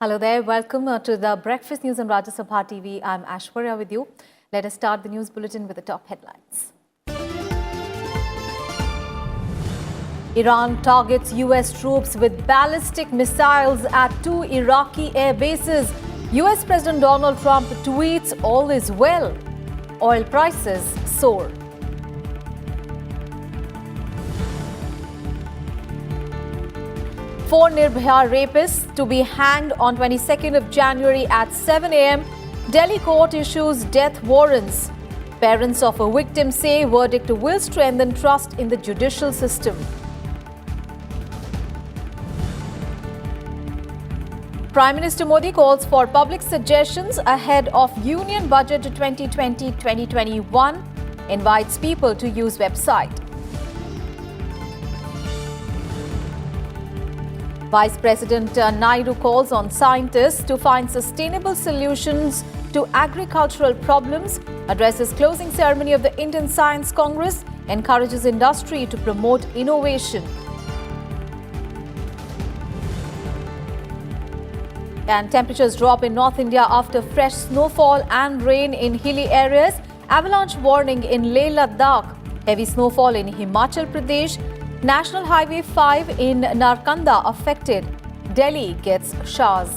Hello there. Welcome to the Breakfast News on Rajya Sabha TV. I'm Ashwarya with you. Let us start the news bulletin with the top headlines. Iran targets US troops with ballistic missiles at 2 Iraqi air bases. US President Donald Trump tweets all is well. Oil prices soar. Four Nirbhaya rapists to be hanged on 22nd of January at 7 a.m. Delhi court issues death warrants. Parents of a victim say verdict will strengthen trust in the judicial system. Prime Minister Modi calls for public suggestions ahead of Union Budget 2020-2021. Invites people to use website. Vice President Naidu calls on scientists to find sustainable solutions to agricultural problems, addresses closing ceremony of the Indian Science Congress, encourages industry to promote innovation. And temperatures drop in North India after fresh snowfall and rain in hilly areas. Avalanche warning in Leh Ladakh. Heavy snowfall in Himachal Pradesh. National Highway 5 in Narkanda affected. Delhi gets Shahs.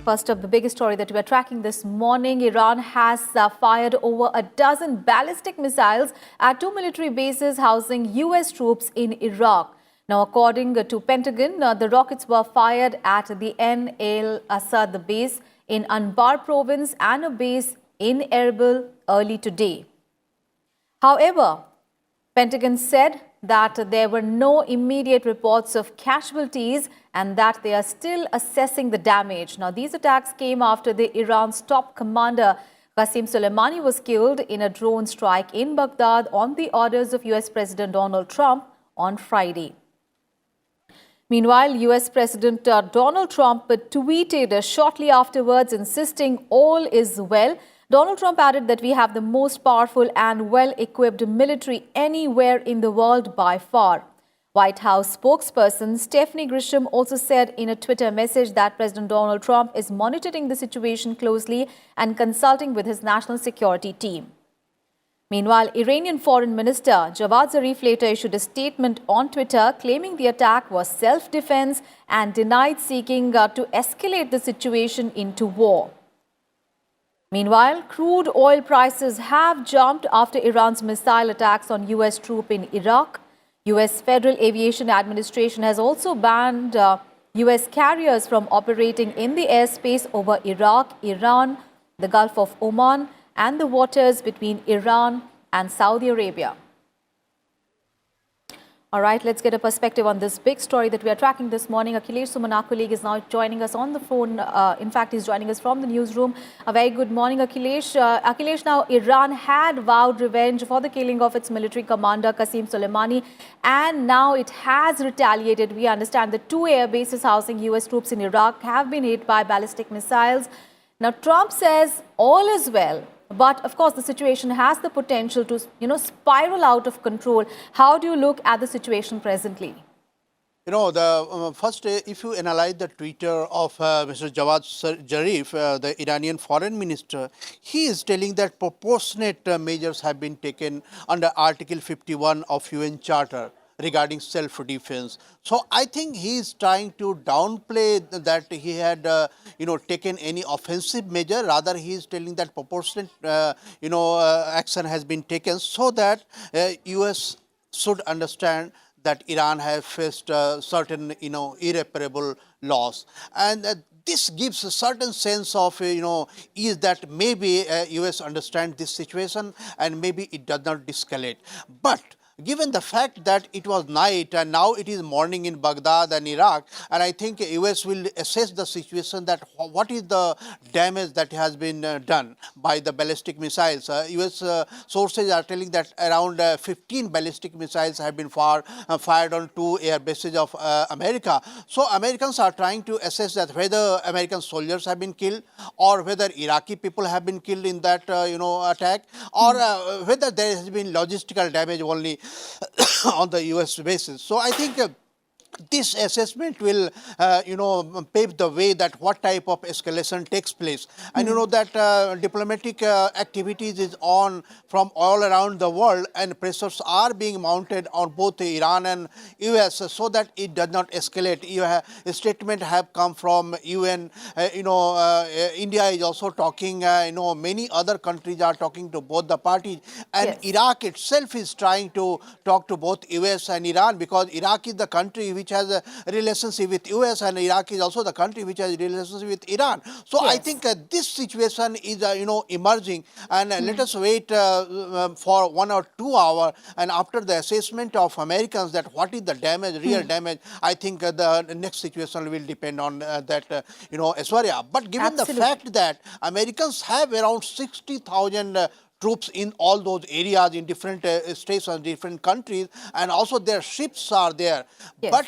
First up, the biggest story that we are tracking this morning. Iran has fired over a dozen ballistic missiles at 2 military bases housing US troops in Iraq. Now, according to Pentagon, the rockets were fired at the Ain al-Assad base in Anbar province and a base in Erbil early today. However, Pentagon said that there were no immediate reports of casualties and that they are still assessing the damage. Now, these attacks came after Iran's top commander Qasem Soleimani was killed in a drone strike in Baghdad on the orders of US President Donald Trump on Friday. Meanwhile, US President Donald Trump tweeted shortly afterwards insisting all is well. Donald Trump added that we have the most powerful and well-equipped military anywhere in the world by far. White House spokesperson Stephanie Grisham also said in a Twitter message that President Donald Trump is monitoring the situation closely and consulting with his national security team. Meanwhile, Iranian Foreign Minister Javad Zarif later issued a statement on Twitter claiming the attack was self-defense and denied seeking to escalate the situation into war. Meanwhile, crude oil prices have jumped after Iran's missile attacks on US troops in Iraq. US Federal Aviation Administration has also banned US carriers from operating in the airspace over Iraq, Iran, the Gulf of Oman, and the waters between Iran and Saudi Arabia. All right, let's get a perspective on this big story that we are tracking this morning. Akhilesh Suman, our colleague, is now joining us on the phone. In fact, he's joining us from the newsroom. A very good morning, Akhilesh. Akhilesh, now Iran had vowed revenge for the killing of its military commander, Qasem Soleimani, and now it has retaliated. We understand the 2 air bases housing US troops in Iraq have been hit by ballistic missiles. Now, Trump says all is well. But, of course, the situation has the potential to, spiral out of control. How do you look at the situation presently? First, if you analyze the Twitter of Mr. Javad Zarif, the Iranian foreign minister, he is telling that proportionate measures have been taken under Article 51 of UN Charter regarding self-defense. So I think he is trying to downplay that he had, taken any offensive measure. Rather, he is telling that proportionate, action has been taken so that US should understand that Iran has faced certain, irreparable loss. And this gives a certain sense of, is that maybe US understands this situation and maybe it does not escalate. But given the fact that it was night and now it is morning in Baghdad and Iraq, and I think US will assess the situation that what is the damage that has been done by the ballistic missiles. US sources are telling that around 15 ballistic missiles have been fired on 2 air bases of America. So Americans are trying to assess that whether American soldiers have been killed or whether Iraqi people have been killed in that attack, or whether there has been logistical damage only on the US basis. So I think this assessment will, pave the way that what type of escalation takes place. And you know that diplomatic activities is on from all around the world, and pressures are being mounted on both Iran and US so that it does not escalate. A statement have come from UN. India is also talking. Many other countries are talking to both the parties, and Yes. Iraq itself is trying to talk to both US and Iran, because Iraq is the country which has a relationship with US, and Iraq is also the country which has a relationship with Iran. So I Yes. think this situation is emerging, and let us wait for 1 or 2 hours, and after the assessment of Americans that what is the damage, real damage, I think the next situation will depend on that, Aishwarya. But given the Absolutely. fact that Americans have around 60,000 troops in all those areas in different states and different countries, and also their ships are there. Yes. But,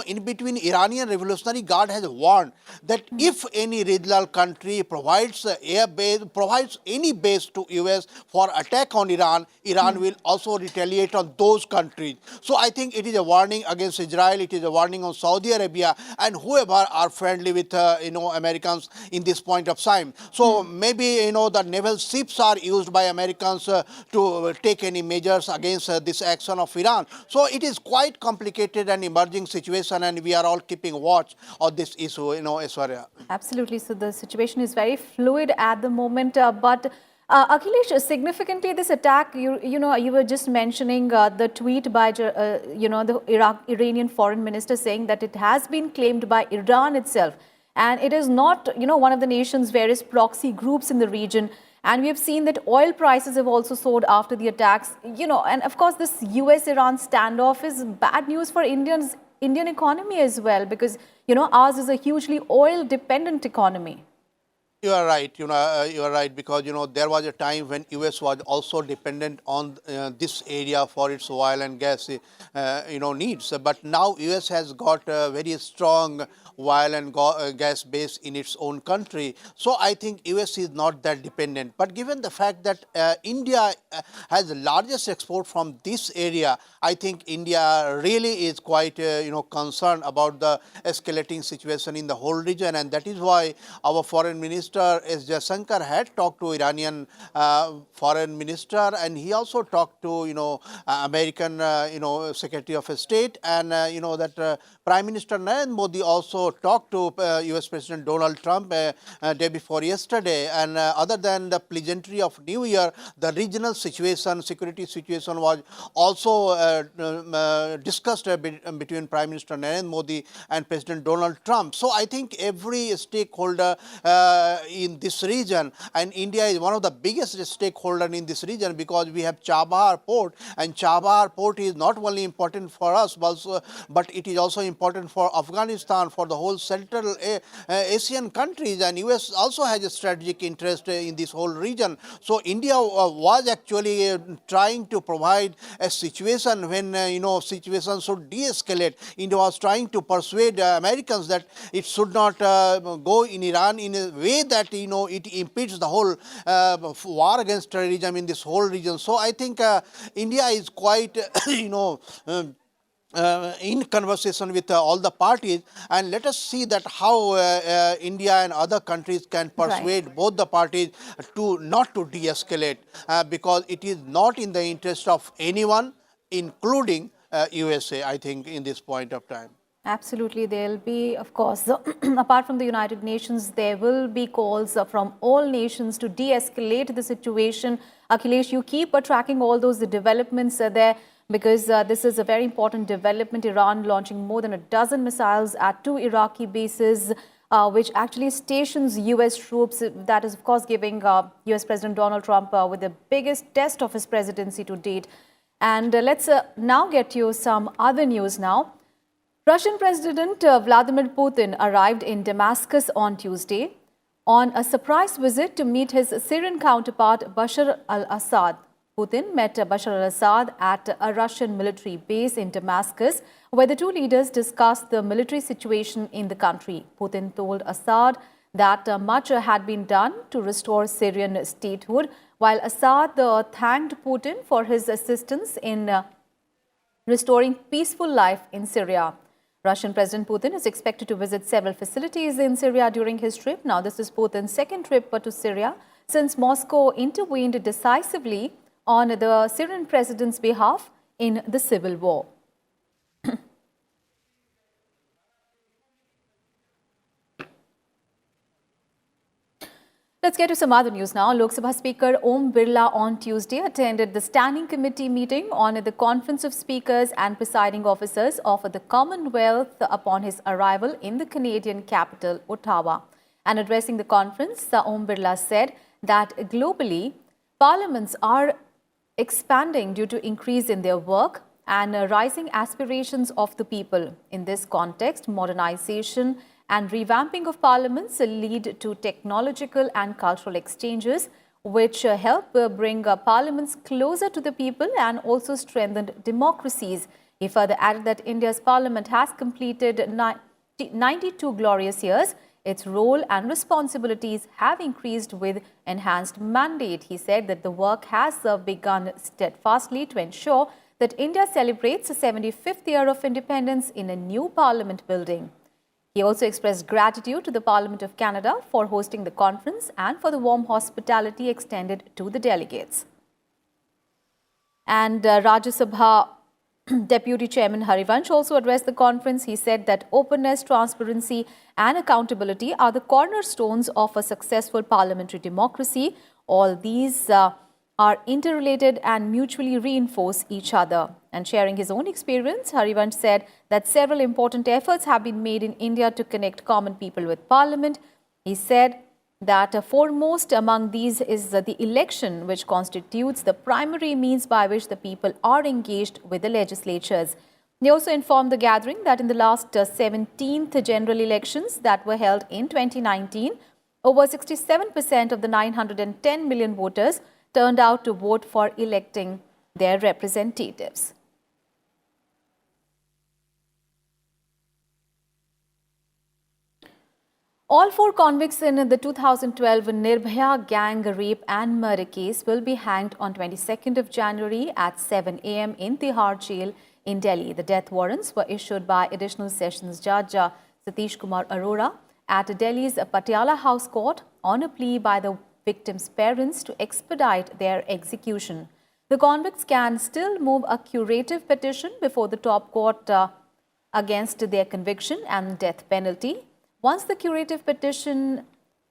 in between, Iranian Revolutionary Guard has warned that if any regional country provides air base, provides any base to US for attack on Iran, Iran will also retaliate on those countries. So I think it is a warning against Israel, it is a warning on Saudi Arabia, and whoever are friendly with, Americans in this point of time. So maybe, the naval ships are used by Americans to take any measures against this action of Iran. So it is quite complicated and emerging situation, and we are all keeping watch on this issue, Aishwarya. Absolutely. So the situation is very fluid at the moment. But Akhilesh, significantly, this attack, you were just mentioning the tweet by, the Iranian foreign minister saying that it has been claimed by Iran itself. And it is not, one of the nation's various proxy groups in the region. And we have seen that oil prices have also soared after the attacks. And of course, this US-Iran standoff is bad news for Indian economy as well, because, ours is a hugely oil-dependent economy. You are right. You are right, because there was a time when US was also dependent on this area for its oil and gas, needs. But now US has got a very strong oil and gas base in its own country. So I think US is not that dependent. But given the fact that India has the largest export from this area, I think India really is quite concerned about the escalating situation in the whole region, and that is why our foreign minister S. Jaishankar had talked to Iranian foreign minister, and he also talked to American Secretary of State, and that Prime Minister Narendra Modi also talked to US President Donald Trump day before yesterday. And other than the pleasantry of New Year, the regional situation, security situation was also discussed between Prime Minister Narendra Modi and President Donald Trump. So I think every stakeholder in this region, and India is one of the biggest stakeholders in this region, because we have Chabahar port, and Chabahar port is not only important for us, but it is also important for Afghanistan, for the whole Central Asian countries, and US also has a strategic interest in this whole region. So India was actually trying to provide a situation when situation should de-escalate. India was trying to persuade Americans that it should not go in Iran in a way that it impedes the whole war against terrorism in this whole region. So I think India is quite in conversation with all the parties, and let us see that how India and other countries can persuade both the parties to not to de-escalate, because it is not in the interest of anyone, including USA, I think, in this point of time. Absolutely. There will be, of course, apart from the United Nations, there will be calls from all nations to de-escalate the situation. Akhilesh, you keep tracking all those developments there, because this is a very important development. Iran launching more than a dozen missiles at 2 Iraqi bases, which actually stations US troops. That is, of course, giving US President Donald Trump with the biggest test of his presidency to date. And let's now get you some other news now. Russian President Vladimir Putin arrived in Damascus on Tuesday on a surprise visit to meet his Syrian counterpart Bashar al-Assad. Putin met Bashar al-Assad at a Russian military base in Damascus, where the two leaders discussed the military situation in the country. Putin told Assad that much had been done to restore Syrian statehood, while Assad thanked Putin for his assistance in restoring peaceful life in Syria. Russian President Putin is expected to visit several facilities in Syria during his trip. Now, this is Putin's second trip to Syria since Moscow intervened decisively on the Syrian president's behalf in the civil war. Let's get to some other news now. Lok Sabha Speaker Om Birla on Tuesday attended the Standing Committee meeting on the Conference of Speakers and Presiding Officers of the Commonwealth upon his arrival in the Canadian capital, Ottawa. And addressing the conference, Om Birla said that globally, parliaments are expanding due to increase in their work and rising aspirations of the people. In this context, modernization and revamping of parliaments lead to technological and cultural exchanges, which help bring parliaments closer to the people and also strengthen democracies. He further added that India's parliament has completed 92 glorious years. Its role and responsibilities have increased with enhanced mandate. He said that the work has begun steadfastly to ensure that India celebrates the 75th year of independence in a new parliament building. He also expressed gratitude to the Parliament of Canada for hosting the conference and for the warm hospitality extended to the delegates. And Rajya Sabha Deputy Chairman Harivansh also addressed the conference. He said that openness, transparency and accountability are the cornerstones of a successful parliamentary democracy. All these are interrelated and mutually reinforce each other. And sharing his own experience, Harivansh said that several important efforts have been made in India to connect common people with Parliament. He said that foremost among these is the election, which constitutes the primary means by which the people are engaged with the legislatures. He also informed the gathering that in the last 17th general elections that were held in 2019, over 67% of the 910 million voters turned out to vote for electing their representatives. All four convicts in the 2012 Nirbhaya gang rape and murder case will be hanged on 22nd of January at 7 a.m. in Tihar jail in Delhi. The death warrants were issued by Additional Sessions Judge Satish Kumar Arora at Delhi's Patiala House Court on a plea by the victims' parents to expedite their execution. The convicts can still move a curative petition before the top court against their conviction and death penalty. Once the curative petition,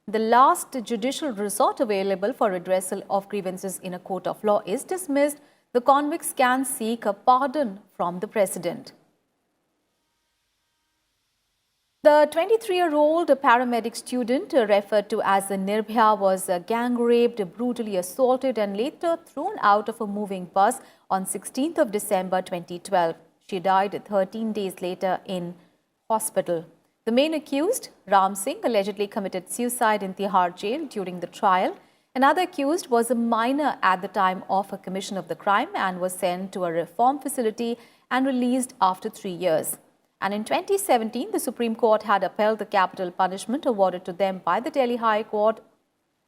the last judicial resort available for redressal of grievances in a court of law, is dismissed, the convicts can seek a pardon from the president. The 23-year-old paramedic student referred to as Nirbhaya was gang raped, brutally assaulted and later thrown out of a moving bus on 16th of December 2012. She died 13 days later in hospital. The main accused, Ram Singh, allegedly committed suicide in Tihar jail during the trial. Another accused was a minor at the time of a commission of the crime and was sent to a reform facility and released after 3 years. And in 2017, the Supreme Court had upheld the capital punishment awarded to them by the Delhi High Court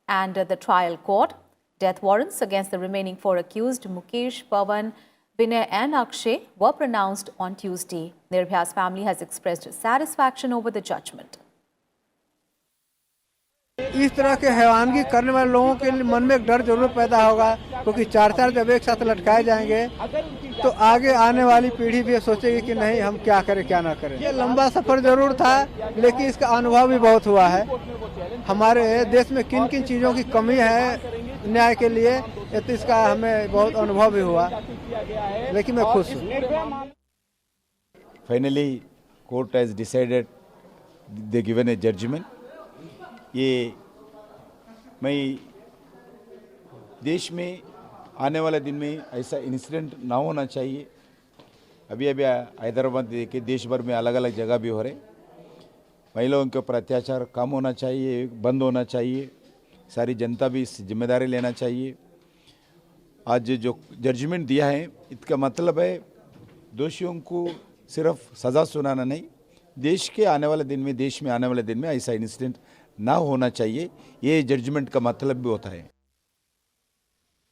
and the trial court. Death warrants against the remaining 4 accused, Mukesh, Pawan, Vinay and Akshay, were pronounced on Tuesday. Nirbhaya's family has expressed satisfaction over the judgment. इस तरह के हैवानगी करने वाले लोगों के मन में एक डर जरूर पैदा होगा, क्योंकि 4 जब एक साथ लटकाए जाएंगे तो आगे आने वाली पीढ़ी भी सोचेगी कि नहीं, हम क्या करें क्या ना करें। ये लंबा सफर जरूर था, लेकिन इसका अनुभव भी बहुत हुआ है। हमारे देश में किन किन चीज़ों की कमी है न्याय के लिए, तो इसका हमें बहुत अनुभव भी हुआ, लेकिन मैं खुश हूँ। Finally, court has decided, they given a judgment. ये मैं देश में आने वाले दिन में ऐसा इंसिडेंट ना होना चाहिए। अभी हैदराबाद के देश भर में अलग अलग जगह भी हो रहे। महिलाओं के ऊपर अत्याचार कम होना चाहिए, बंद होना चाहिए। सारी जनता भी इस जिम्मेदारी लेना चाहिए। आज जो जजमेंट दिया है, इसका मतलब है दोषियों को सिर्फ सज़ा सुनाना नहीं, देश में आने वाले दिन में ऐसा इंसिडेंट ना होना चाहिए। ये जजमेंट का मतलब भी होता है।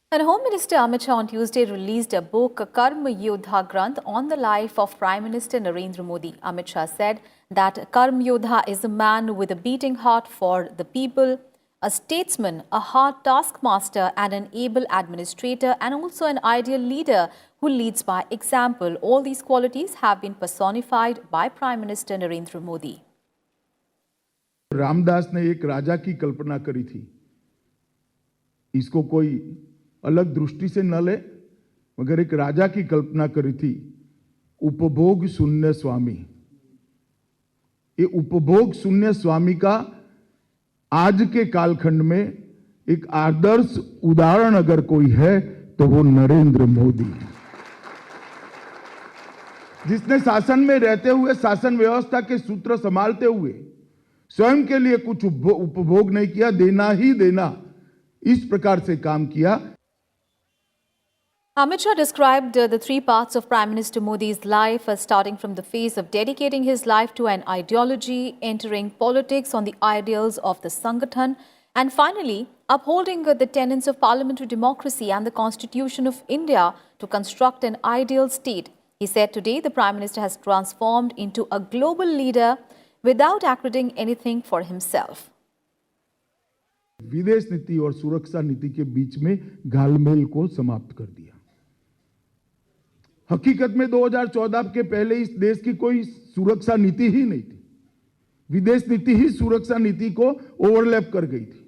And Home Minister Amit Shah on Tuesday released a book, Karma Yodha Granth, on the life of Prime Minister Narendra Modi. Amit Shah said that Karma Yodha is a man with a beating heart for the people, a statesman, a hard taskmaster and an able administrator, and also an ideal leader who leads by example. All these qualities have been personified by Prime Minister Narendra Modi. Ramdas ने एक राजा की कल्पना करी थी। इसको कोई अलग दृष्टि से न ले, मगर एक राजा की कल्पना करी थी, उपभोग शून्य स्वामी। ये उपभोग शून्य स्वामी का आज के कालखंड में एक आदर्श उदाहरण अगर कोई है तो वो नरेंद्र मोदी, जिसने शासन में रहते हुए शासन व्यवस्था के सूत्र संभालते हुए स्वयं के लिए कुछ उपभोग नहीं किया, देना ही देना, इस प्रकार से काम किया। Amit Shah described the three parts of Prime Minister Modi's life, starting from the phase of dedicating his life to an ideology, entering politics on the ideals of the Sangathan, and finally upholding the tenets of parliamentary democracy and the Constitution of India to construct an ideal state. He said today the Prime Minister has transformed into a global leader without accruing anything for himself. विदेश नीति और सुरक्षा नीति के बीच में घालमेल को समाप्त कर दिया। हकीकत में 2014 के पहले इस देश की कोई सुरक्षा नीति ही नहीं थी। विदेश नीति ही सुरक्षा नीति को ओवरलैप कर गई थी।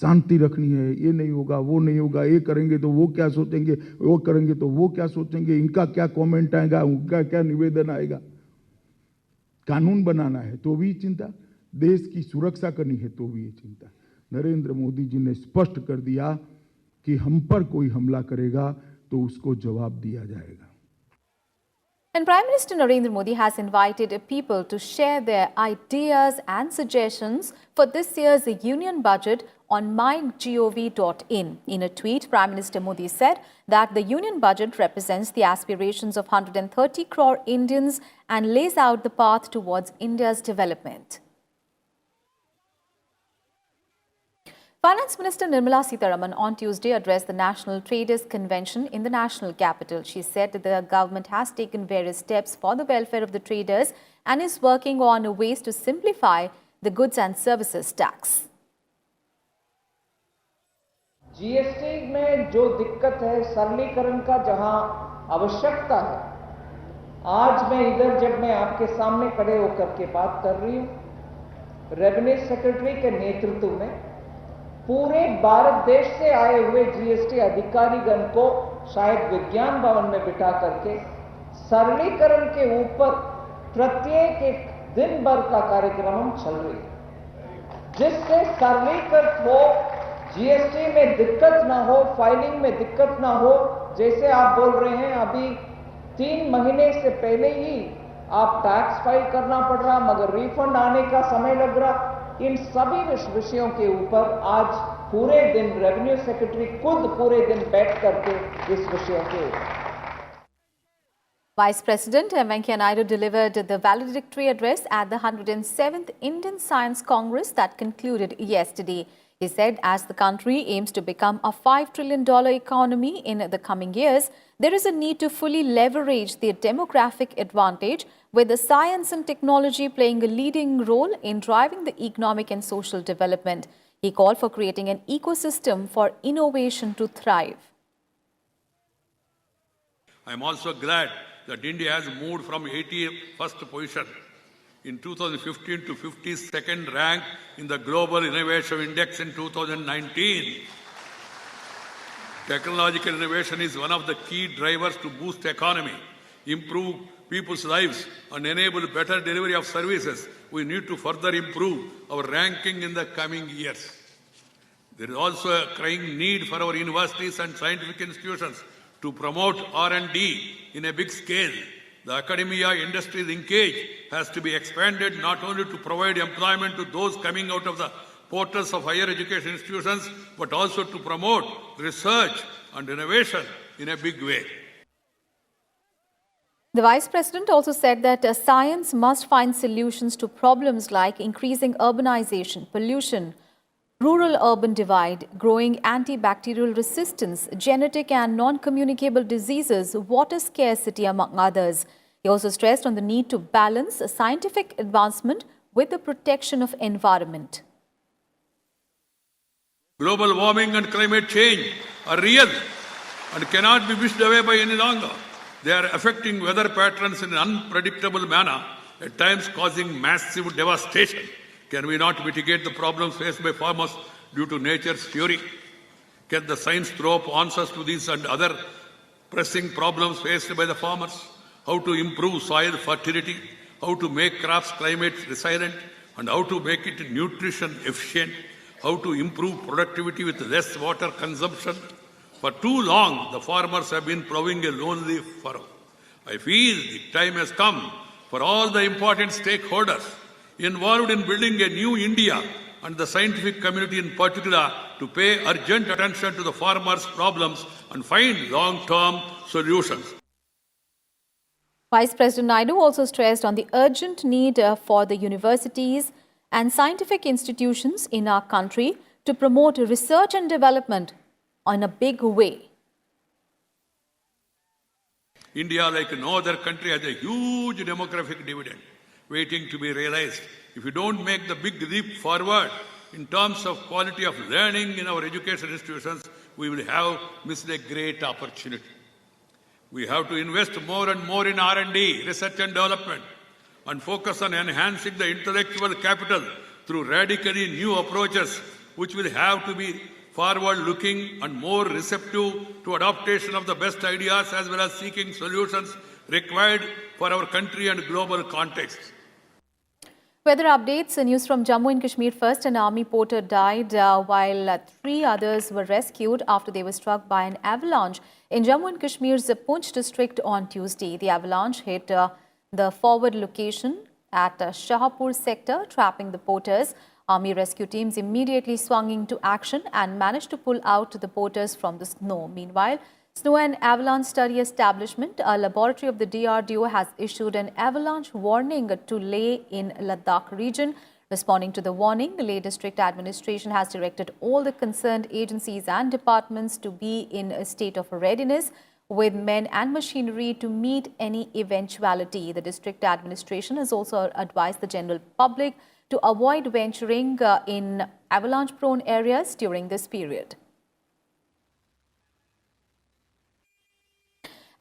शांति रखनी है, ये नहीं होगा, वो नहीं होगा, ये करेंगे तो वो क्या सोचेंगे, वो करेंगे तो वो क्या सोचेंगे, इनका क्या कमेंट आएगा, उनका क्या निवेदन आएगा। कानून बनाना है तो भी चिंता, देश की सुरक्षा करनी है तो भी ये चिंता। नरेंद्र मोदी जी ने स्पष्ट कर दिया कि हम पर कोई हमला करेगा तो उसको जवाब दिया जाएगा। And Prime Minister Narendra Modi has invited people to share their ideas and suggestions for this year's Union Budget on mygov.in. In a tweet, Prime Minister Modi said that the Union Budget represents the aspirations of 130 crore Indians and lays out the path towards India's development. Finance Minister Nirmala Sitharaman on Tuesday addressed the National Traders Convention in the national capital. She said that the government has taken various steps for the welfare of the traders and is working on ways to simplify the goods and services tax. GST में जो दिक्कत है, सरलीकरण का जहां आवश्यकता है, आज मैं इधर जब मैं आपके सामने खड़े होकर के बात कर रही हूं, रेवेन्यू सेक्रेटरी के नेतृत्व में पूरे भारत देश से आए हुए जीएसटी अधिकारीगण को शायद विज्ञान भवन में बिठा करके सरलीकरण के ऊपर प्रत्येक एक दिन भर का कार्यक्रम हम चल रही है, जिससे सरलीकृत हो, जीएसटी में दिक्कत ना हो, फाइलिंग में दिक्कत ना हो। जैसे आप बोल रहे हैं अभी 3 महीने से पहले ही आप टैक्स फाइल करना पड़ रहा, मगर रिफंड आने का समय लग रहा। इन सभी विषयों के ऊपर आज पूरे दिन रेवेन्यू सेक्रेटरी खुद पूरे दिन बैठ करके इस विषयों के ऊपर। Vice President Venkaiah Naidu delivered the valedictory address at the 107th Indian Science Congress that concluded yesterday. He said as the country aims to become a $5 trillion economy in the coming years, there is a need to fully leverage the demographic advantage, with the science and technology playing a leading role in driving the economic and social development. He called for creating an ecosystem for innovation to thrive. I am also glad that India has moved from 81st position in 2015 to 52nd rank in the Global Innovation Index in 2019. Technological innovation is one of the key drivers to boost the economy, improve people's lives and enable better delivery of services. We need to further improve our ranking in the coming years. There is also a crying need for our universities and scientific institutions to promote R&D in a big scale. The academia-industry linkage has to be expanded not only to provide employment to those coming out of the portals of higher education institutions, but also to promote research and innovation in a big way. The Vice President also said that science must find solutions to problems like increasing urbanization, pollution, rural-urban divide, growing antibacterial resistance, genetic and non-communicable diseases, water scarcity, among others. He also stressed on the need to balance scientific advancement with the protection of environment. Global warming and climate change are real and cannot be wished away by any longer. They are affecting weather patterns in an unpredictable manner, at times causing massive devastation. Can we not mitigate the problems faced by farmers due to nature's fury? Can the science throw up answers to these and other pressing problems faced by the farmers? How to improve soil fertility, how to make crops climate resilient, and how to make it nutrition efficient, how to improve productivity with less water consumption. For too long, the farmers have been plowing a lonely furrow. I feel the time has come for all the important stakeholders involved in building a new India and the scientific community in particular to pay urgent attention to the farmers' problems and find long-term solutions. Vice President Naidu also stressed on the urgent need for the universities and scientific institutions in our country to promote research and development in a big way. India, like no other country, has a huge demographic dividend waiting to be realized. If we don't make the big leap forward in terms of quality of learning in our education institutions, we will have missed a great opportunity. We have to invest more and more in R&D, research and development, and focus on enhancing the intellectual capital through radically new approaches, which will have to be forward-looking and more receptive to adaptation of the best ideas as well as seeking solutions required for our country and global context. Weather updates. News from Jammu and Kashmir first. An army porter died while 3 others were rescued after they were struck by an avalanche in Jammu and Kashmir's Poonch district on Tuesday. The avalanche hit the forward location at Shahpur sector, trapping the porters. Army rescue teams immediately swung into action and managed to pull out the porters from the snow. Meanwhile, Snow and Avalanche Study Establishment, a laboratory of the DRDO, has issued an avalanche warning to Leh in Ladakh region. Responding to the warning, the Leh District Administration has directed all the concerned agencies and departments to be in a state of readiness with men and machinery to meet any eventuality. The District Administration has also advised the general public to avoid venturing in avalanche-prone areas during this period.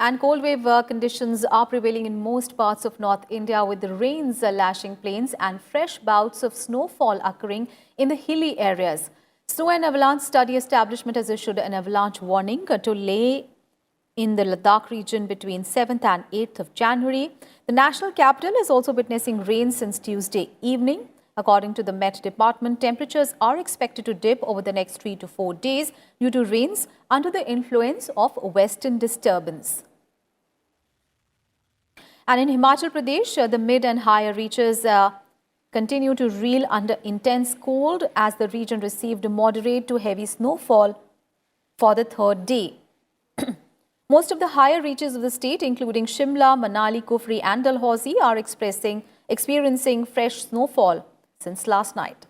And cold wave conditions are prevailing in most parts of North India, with the rains lashing plains and fresh bouts of snowfall occurring in the hilly areas. Snow and Avalanche Study Establishment has issued an avalanche warning to Leh in the Ladakh region between 7th and 8th of January. The national capital is also witnessing rain since Tuesday evening. According to the Met Department, temperatures are expected to dip over the next 3 to 4 days due to rains under the influence of western disturbance. And in Himachal Pradesh, the mid and higher reaches continue to reel under intense cold as the region received moderate to heavy snowfall for the 3rd day. Most of the higher reaches of the state, including Shimla, Manali, Kufri and Dalhousie, are experiencing fresh snowfall since last night.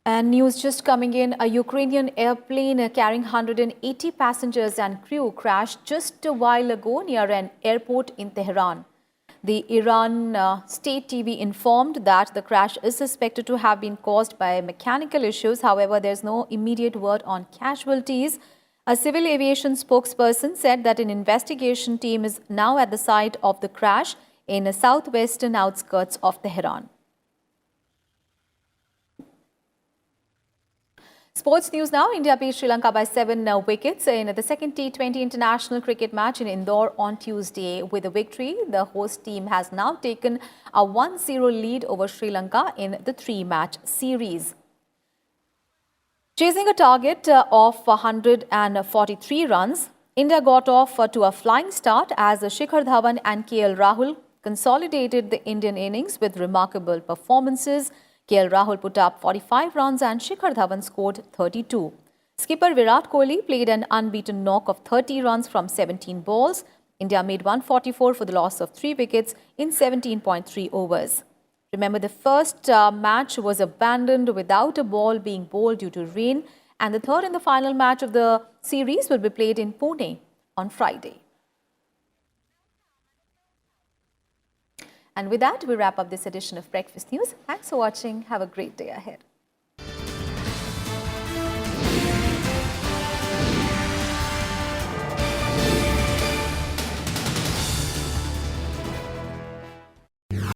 And news just coming in, a Ukrainian airplane carrying 180 passengers and crew crashed just a while ago near an airport in Tehran. The Iran state TV informed that the crash is suspected to have been caused by mechanical issues. However, there's no immediate word on casualties. A civil aviation spokesperson said that an investigation team is now at the site of the crash in the southwestern outskirts of Tehran. Sports news now. India beat Sri Lanka by 7 wickets in the second T20 international cricket match in Indore on Tuesday. With the victory, the host team has now taken a 1-0 lead over Sri Lanka in the 3-match series. Chasing a target of 143 runs, India got off to a flying start as Shikhar Dhawan and KL Rahul consolidated the Indian innings with remarkable performances. KL Rahul put up 45 runs and Shikhar Dhawan scored 32. Skipper Virat Kohli played an unbeaten knock of 30 runs from 17 balls. India made 144 for the loss of 3 wickets in 17.3 overs. Remember, the first match was abandoned without a ball being bowled due to rain, and the third and the final match of the series will be played in Pune on Friday. And with that, we wrap up this edition of Breakfast News. Thanks for watching. Have a great day ahead.